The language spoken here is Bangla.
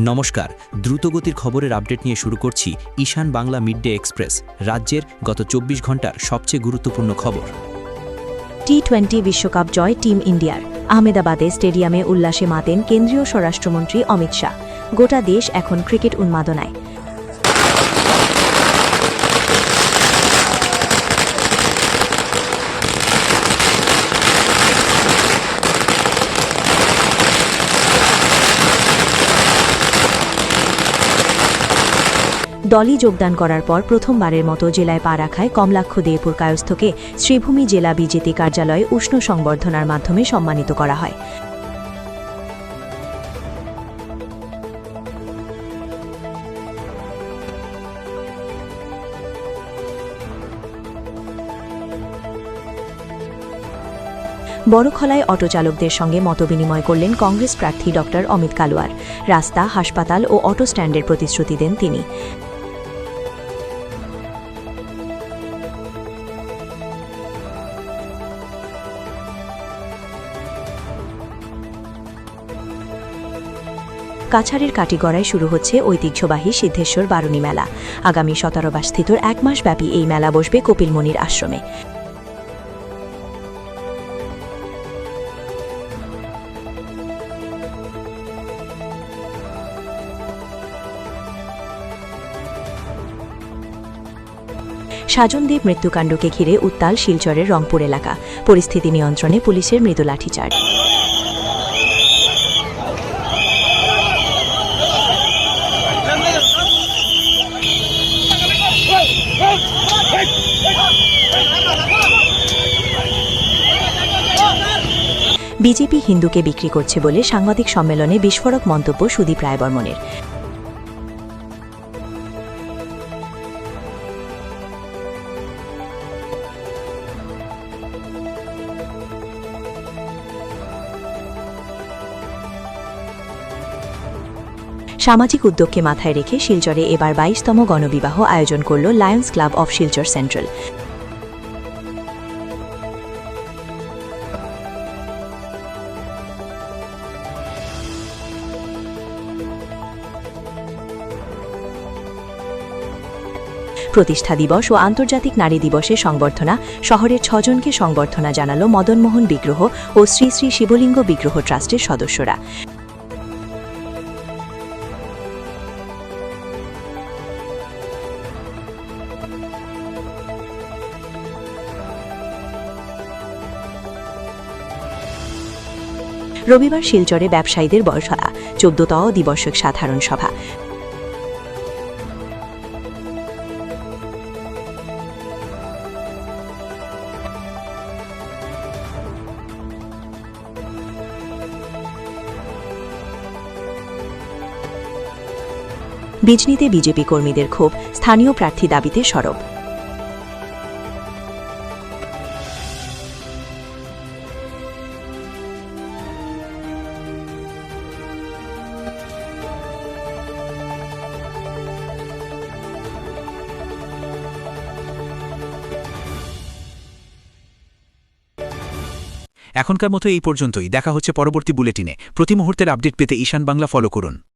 নমস্কার, দ্রুতগতির খবরের আপডেট নিয়ে শুরু করছি ঈশান বাংলা মিডডে এক্সপ্রেস, রাজ্যের গত ২৪ ঘন্টার সবচেয়ে গুরুত্বপূর্ণ খবর। টি-20 বিশ্বকাপ জয় টিম ইন্ডিয়ার। আহমেদাবাদে স্টেডিয়ামে উল্লাসে মাতেন কেন্দ্রীয় স্বরাষ্ট্রমন্ত্রী অমিত শাহ। গোটা দেশ এখন ক্রিকেট উন্মাদনায়। দলই যোগদান করার পর প্রথমবারের মতো জেলায় পা রাখায় কমলাক্ষ দেপুর কায়স্থকে শ্রীভূমি জেলা বিজেপি কার্যালয়ে উষ্ণ সংবর্ধনার মাধ্যমে সম্মানিত করা হয়। বড়খলায় অটো চালকদের সঙ্গে মতবিনিময় করলেন কংগ্রেস প্রার্থী ড অমিত কালওয়ার। রাস্তা, হাসপাতাল ও অটো স্ট্যান্ডের প্রতিশ্রুতি দেন তিনি। কাছাড়ের কাটিগড়ায় শুরু হচ্ছে ঐতিহ্যবাহী সিদ্ধেশ্বর বারুণী মেলা। আগামী ১৭ স্থিত এক মাসব্যাপী এই মেলা বসবে কপিলমুনির আশ্রমে। সাজনদেব মৃত্যুকাণ্ডকে ঘিরে উত্তাল শিলচরের রংপুর এলাকা। পরিস্থিতি নিয়ন্ত্রণে পুলিশের মৃদু লাঠিচার্জ। বিজেপি হিন্দুকে বিক্রি করছে বলে সাংবাদিক সম্মেলনে বিস্ফোরক মন্তব্য সুদীপ রায়বর্মনের। সামাজিক উদ্যোগকে মাথায় রেখে শিলচরে এবার ২২তম গণবিবাহ আয়োজন করল Lions club of Silchar central. প্রতিষ্ঠা দিবস ও আন্তর্জাতিক নারী দিবসে সংবর্ধনা। শহরের ৬ জনকে সংবর্ধনা জানাল মদনমোহন বিগ্রহ ও শ্রী শ্রী শিবলিঙ্গ বিগ্রহ ট্রাস্টের সদস্যরা। রবিবার শিলচরে ব্যবসায়ীদের বসা ১৪তম দিবসক সাধারণ সভা। বিজনীতে বিজেপি কর্মীদের ক্ষোভ, স্থানীয় প্রার্থী দাবিতে সরব। এখনকার মতো এই পর্যন্তই। দেখা হচ্ছে পরবর্তী বুলেটিনে। প্রতি মুহূর্তের আপডেট পেতে ঈশান বাংলা ফলো করুন।